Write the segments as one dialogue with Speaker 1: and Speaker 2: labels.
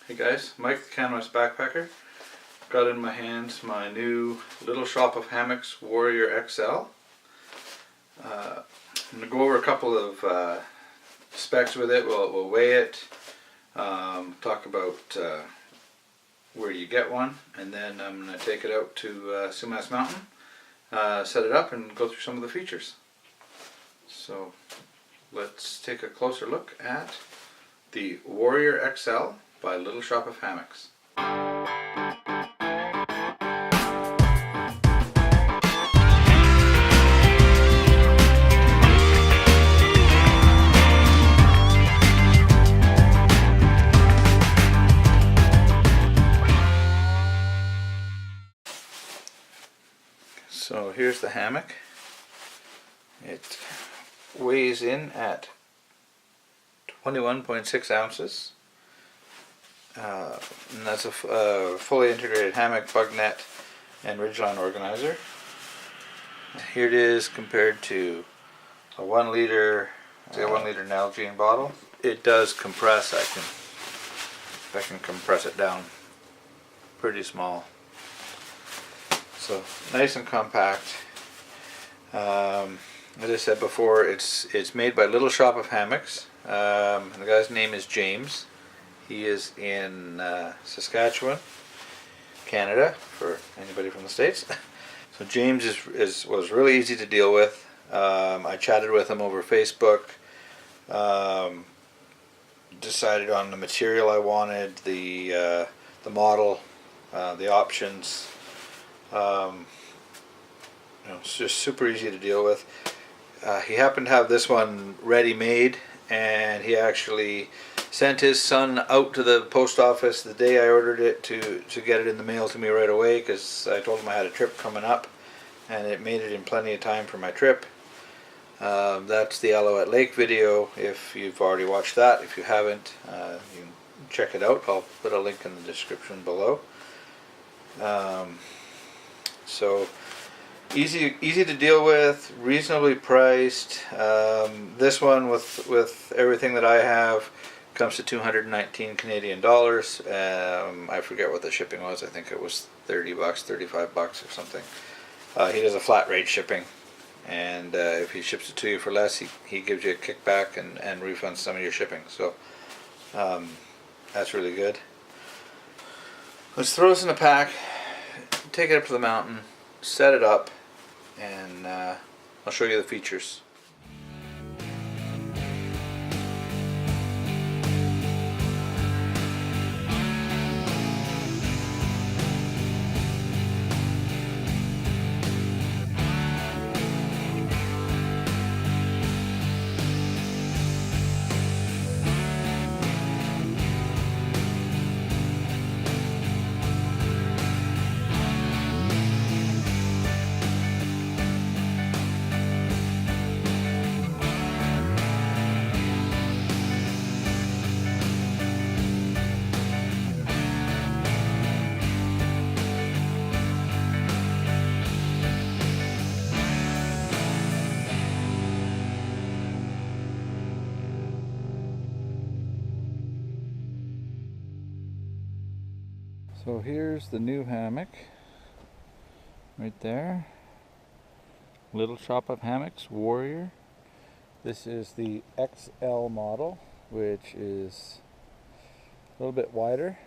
Speaker 1: Hey guys, Mike the Canvas Backpacker. Got in my hands my new Little Shop of Hammocks Warrior XL. I'm going to go over a couple of specs with it. We'll weigh it, talk about where you get one, and then I'm going to take it out to Sumas Mountain, set it up, and go through some of the features. So let's take a closer look at the Warrior XL by Little Shop of Hammocks. So here's the hammock. It weighs in at 21.6 ounces. And that's a fully integrated hammock, bug net, and ridgeline organizer. Here it is compared to a 1 liter, say a 1 liter Nalgene bottle. It does compress. I can compress it down pretty small. So nice and compact. As I said before, it's made by Little Shop of Hammocks. The guy's name is James. He is in Saskatchewan, Canada, for anybody from the States. So James was really easy to deal with. I chatted with him over Facebook. Decided on the material I wanted, the model, the options. It's just super easy to deal with. He happened to have this one ready-made, and he actually sent his son out to the post office the day I ordered it to get it in the mail to me right away, because I told him I had a trip coming up, and it made it in plenty of time for my trip. That's the Alouette Lake video. If you've already watched that, if you haven't, you can check it out. I'll put a link in the description below. So easy to deal with, reasonably priced. This one with everything that I have comes to 219 Canadian dollars. I forget what the shipping was. I think it was 30 bucks, 35 bucks or something. He does a flat rate shipping, and if he ships it to you for less, he gives you a kickback and refunds some of your shipping. So that's really good. Let's throw this in a pack, take it up to the mountain, set it up, and I'll show you the features. So here's the new hammock, right there. Little Shop of Hammocks Warrior. This is the XL model, which is a little bit wider.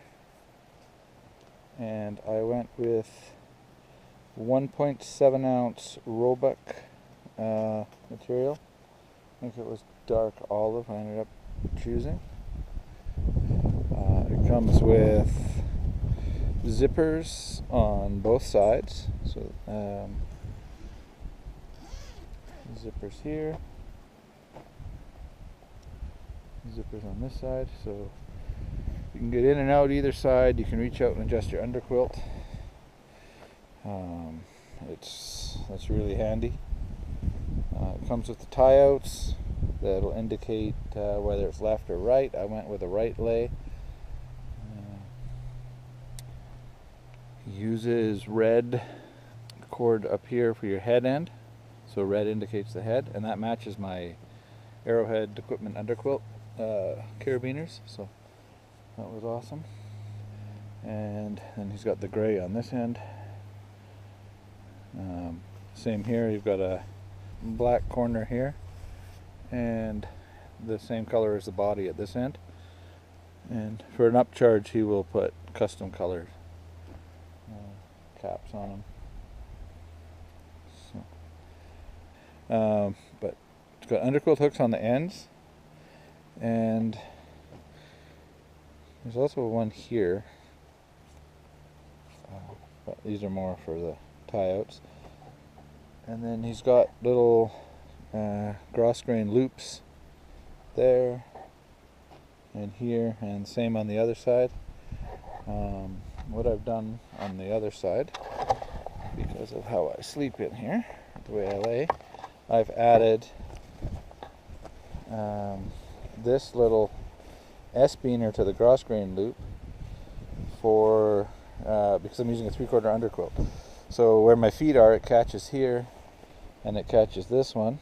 Speaker 1: And I went with 1.7 ounce Roebuck material. I think it was dark olive I ended up choosing. It comes with zippers on both sides, so zippers here, zippers on this side, so you can get in and out either side. You can reach out and adjust your underquilt. That's really handy. It comes with the tie outs that'll indicate whether it's left or right. I went with a right lay. Uses red cord up here for your head end, so red indicates the head, and that matches my Arrowhead Equipment underquilt carabiners, so that was awesome. And then he's got the gray on this end. Same here, you've got a black corner here, and the same color as the body at this end. And for an upcharge, he will put custom colored caps on them. So, but it's got underquilt hooks on the ends, and there's also one here, but these are more for the tie-outs. And then he's got little gross grain loops there and here, and same on the other side. What I've done on the other side, because of how I sleep in here, the way I lay, I've added this little S-beaner to the gross grain loop for because I'm using a 3/4 underquilt. So where my feet are, it catches here, and it catches this one.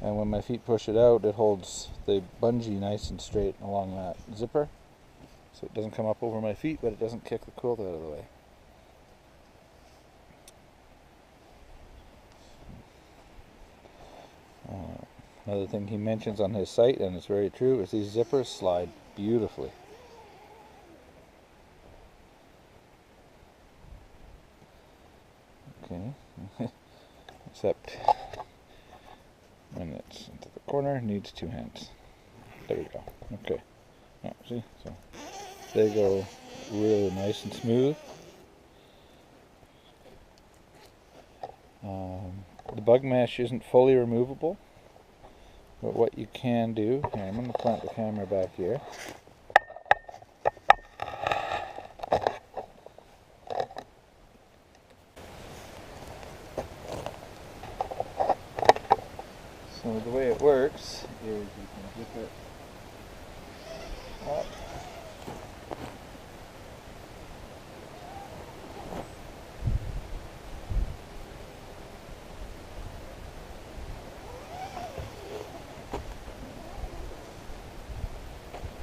Speaker 1: And when my feet push it out, it holds the bungee nice and straight along that zipper. So it doesn't come up over my feet, but it doesn't kick the quilt out of the way. Another thing he mentions on his site, and it's very true, is these zippers slide beautifully. Okay, except when it's into the corner, it needs 2 hands. There we go. Okay. Oh, see? So they go really nice and smooth. The bug mesh isn't fully removable, but what you can do, here, I'm going to plant the camera back here. So the way it works is you can zip it up.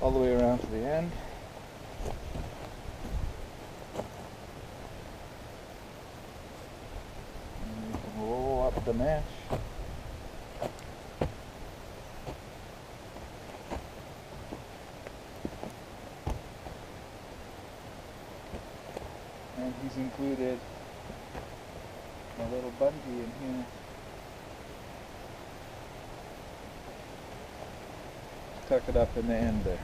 Speaker 1: All the way around to the end. And you can roll up the mesh. And he's included a little bungee in here. Tuck it up in the end there.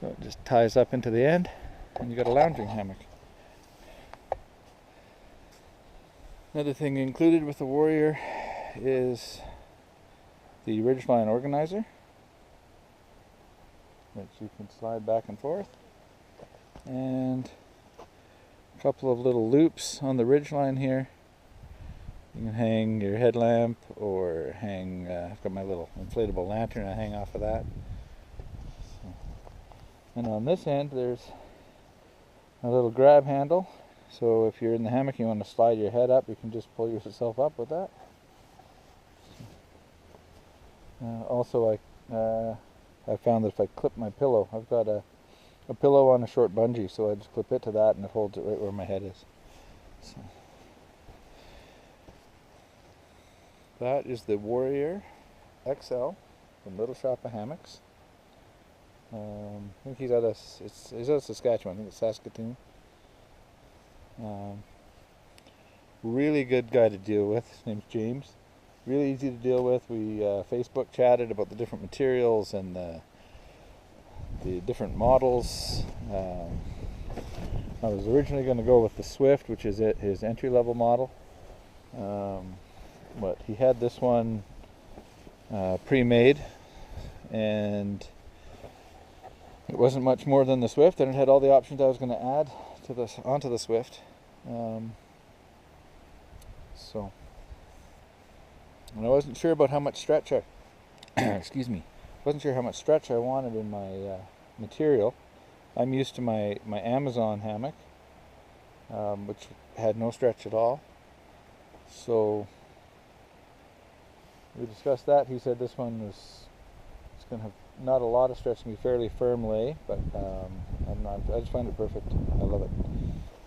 Speaker 1: So it just ties up into the end, and you got a lounging hammock. Another thing included with the Warrior is the ridgeline organizer, which you can slide back and forth, and a couple of little loops on the ridgeline here. You can hang your headlamp, or hang, I've got my little inflatable lantern I hang off of that. So, and on this end there's a little grab handle, so if you're in the hammock and you want to slide your head up, you can just pull yourself up with that. Also I found that if I clip my pillow, I've got a pillow on a short bungee, so I just clip it to that and it holds it right where my head is. So. That is the Warrior XL from Little Shop of Hammocks. I think he's out of Saskatchewan. I think it's Saskatoon. Really good guy to deal with. His name's James. Really easy to deal with. We Facebook chatted about the different materials and the different models. I was originally going to go with the Swift, which is his entry-level model. But he had this one pre-made, and it wasn't much more than the Swift, and it had all the options I was going to add to onto the Swift. So, and I wasn't sure about how much stretch excuse me, wasn't sure how much stretch I wanted in my material. I'm used to my Amazon hammock, which had no stretch at all. So we discussed that. He said this one was going to have not a lot of stretch, going to be fairly firm lay, but I just find it perfect. I love it.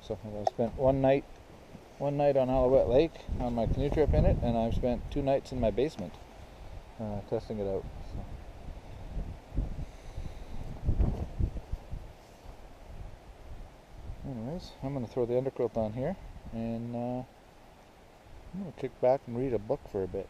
Speaker 1: So I spent one night on Alouette Lake on my canoe trip in it, and I've spent 2 nights in my basement testing it out. So. Anyways, I'm going to throw the undercoat on here, and I'm going to kick back and read a book for a bit.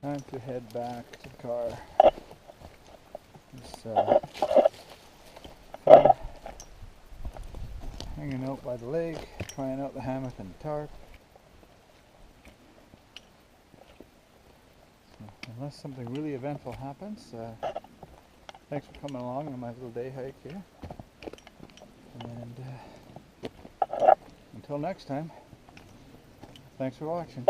Speaker 1: Time to head back to the car. It's fun hanging out by the lake, trying out the hammock and the tarp. So, unless something really eventful happens, thanks for coming along on my little day hike here. And until next time, thanks for watching.